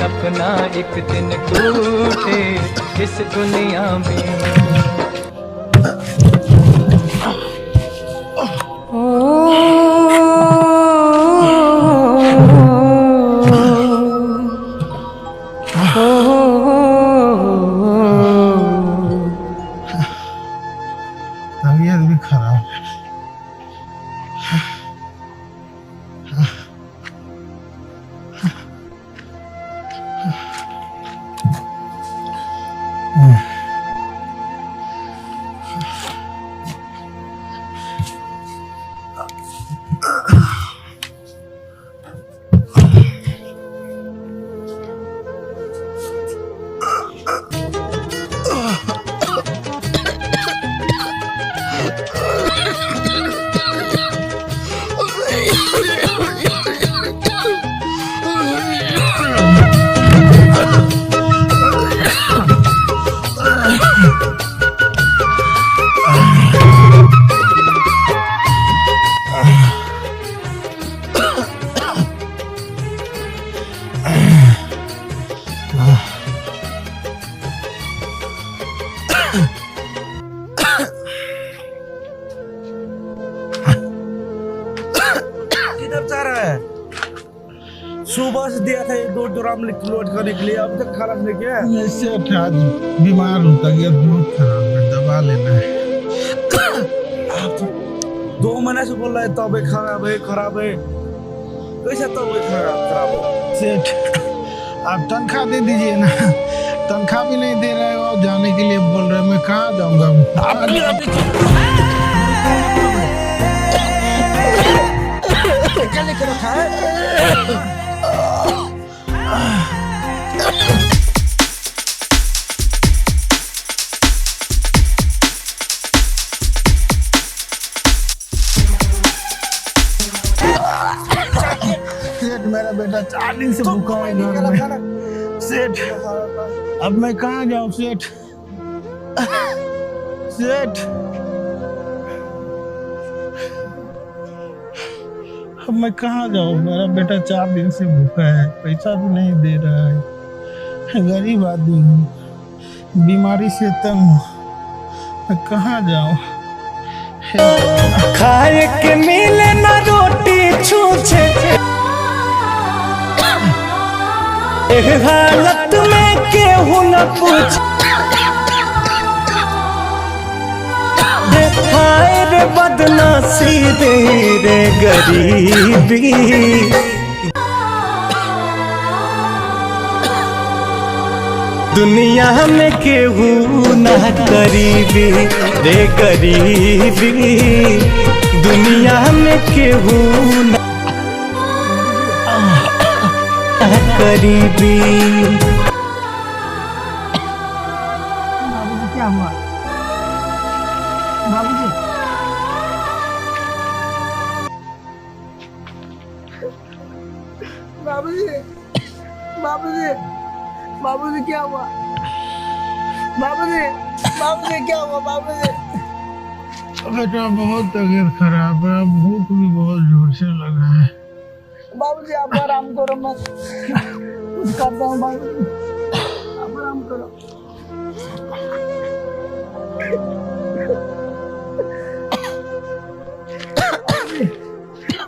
सपना एक दिन टूटे इस दुनिया में। तबीयत भी खराब है। किधर जा रहा है? सुबह से दिया था ये 2 ड्राम लोड करने के लिए, अब तक खराब नहीं किया। ऐसे आज बीमार हूँ, तबीयत बहुत खराब है, दवा लेना है। 2 महीने से बोल रहा है तबीयत खराब है। कैसे तबीयत खराब है? सेठ आप तनख्वाह दे दीजिए ना, तनख्वाह भी नहीं दे रहे हो और जाने के लिए बोल रहे हो, मैं कहाँ जाऊँगा? क्या लेकर रखा है? सेठ मेरा बेटा 4 दिन से भूखा है घर में। सेठ अब मैं कहाँ जाऊँ सेठ? सेठ अब मैं कहाँ जाऊँ? मेरा बेटा 4 दिन से भूखा है, पैसा भी नहीं दे रहा है, गरीब आदमी हूँ, बीमारी से तंग हूँ, मैं कहाँ जाऊँ? खाए के मिले ना रोटी छूछे, हालत में केहू न पूछ। हाय रे बदनसीबी रे गरीबी, दुनिया में केहू न करीबी रे गरीबी, दुनिया में केहू न करीबी। बाबूजी क्या हुआ? बाबूजी बाबूजी बाबूजी बाबूजी क्या हुआ? बाबूजी बाबूजी क्या हुआ? बाबूजी बेटा बहुत तबीयत खराब है, भूख भी बहुत जोर से लगा है। बाबूजी आप आराम करो, मैं कुछ करता हूँ। बाबूजी आप आराम करो।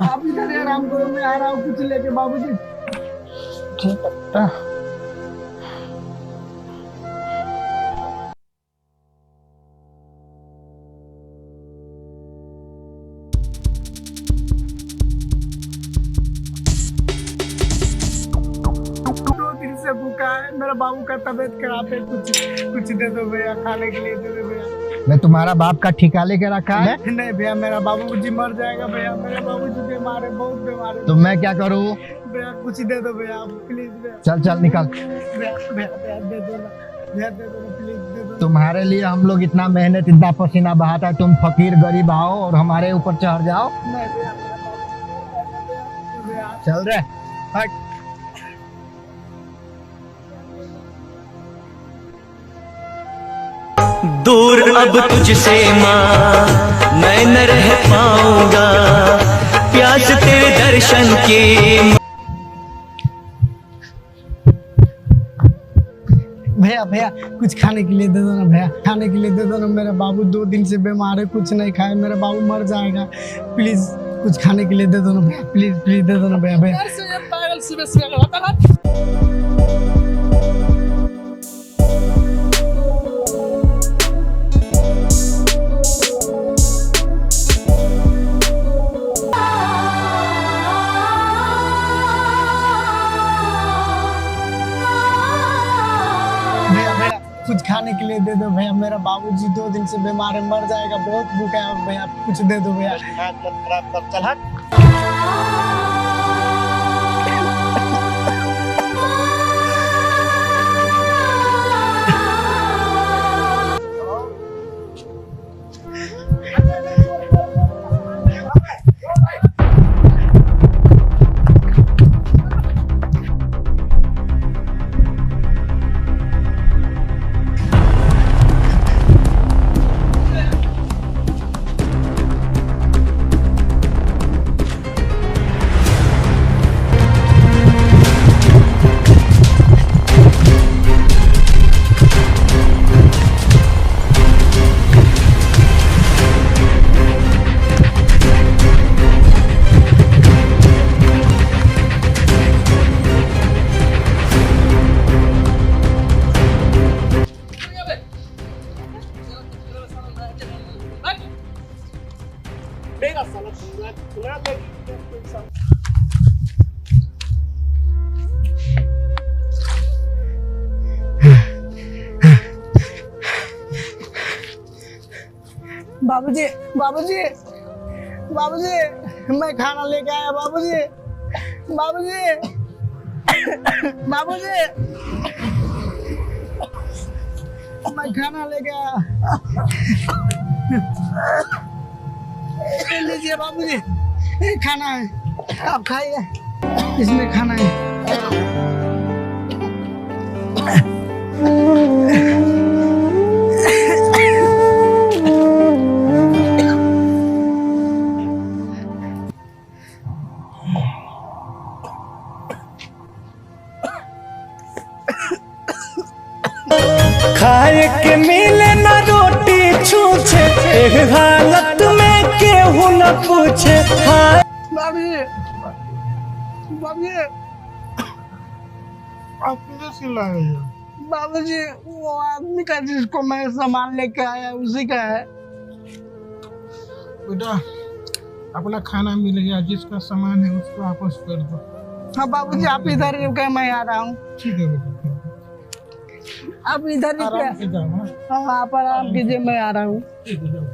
आप इधर ही आराम करो, मैं आ रहा हूँ कुछ लेके। बाबूजी ठीक है। से भूखा है, मेरा बाबू का तबीयत खराब है, कुछ दे दो भैया, खाने के लिए दे दो भैया। मैं तुम्हारा बाप का ठिका लेके रखा है? नहीं भैया, मेरा बाबू जी मर जाएगा भैया, मेरा बाबू जी बीमार है, बहुत बीमार है। तो मैं क्या करूँ? भैया कुछ दे दो भैया, आप प्लीज भैया। चल चल निकल। भैया भैया दे दो ना, भैया दे दो ना, प्लीज दे दो। तुम्हारे लिए हम लोग इतना मेहनत इतना पसीना बहाता है, तुम फकीर गरीब आओ और हमारे ऊपर चढ़ जाओ। नहीं भैया, मेरा बाबू भैया। चल रहे हट। दूर अब तुझसे माँ मैं न रह पाऊंगा, प्यास तेरे दर्शन की। भैया भैया कुछ खाने के लिए दे दो ना भैया, खाने के लिए दे दो ना। मेरा बाबू 2 दिन से बीमार है, कुछ नहीं खाए, मेरा बाबू मर जाएगा। प्लीज कुछ खाने के लिए दे दो ना भैया, प्लीज प्लीज दे दो ना भैया भैया। भैया भैया कुछ खाने के लिए दे दो भैया, मेरा बाबूजी 2 दिन से बीमार है, मर जाएगा, बहुत भूखा है भैया, कुछ दे दो भैया। चल हट। बाबूजी बाबूजी बाबूजी मैं खाना लेके आया बाबूजी, बाबूजी बाबूजी मैं खाना लेके आया। लीजिए बाबूजी, ये खाना है, आप खाइए, इसमें खाना है। खाए के मिले न रोटी छूछे, एक हालत में केहू न पूछे। बाबूजी बाबूजी आप किधर से लाए हो? बाबूजी वो आदमी का जिसको मैं सामान लेके आया उसी का है। बेटा अपना खाना मिल गया, जिसका सामान है उसको वापस कर दो। हाँ बाबूजी आप इधर ही रुके, मैं आ रहा हूँ। ठीक है बेटा, आप इधर ही आराम से जाओ। हाँ? हाँ आप आराम कीजिए, मैं आ रहा हूँ। ठीक है जाओ।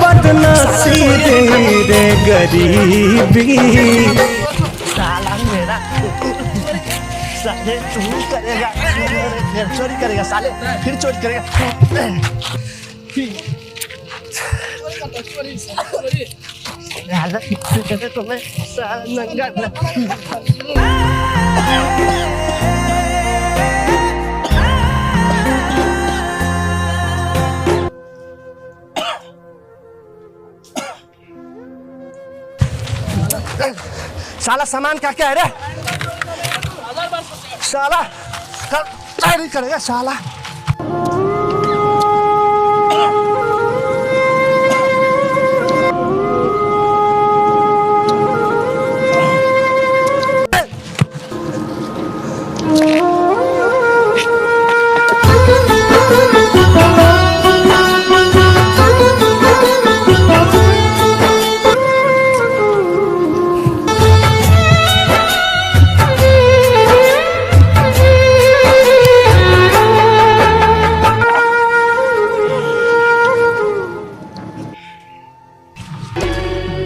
बदनसीबी रे गरीबी, साला मेरा साले तू करेगा, फिर चोरी करेगा, साले फिर चोरी करेगा। तुम्हें नंगा साला सामान क्या क्या है रे? साला चोरी करेगा साला।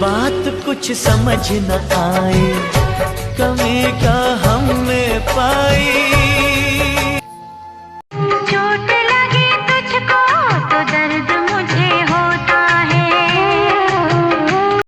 बात कुछ समझ न आए, कमी क्या हम में पाई।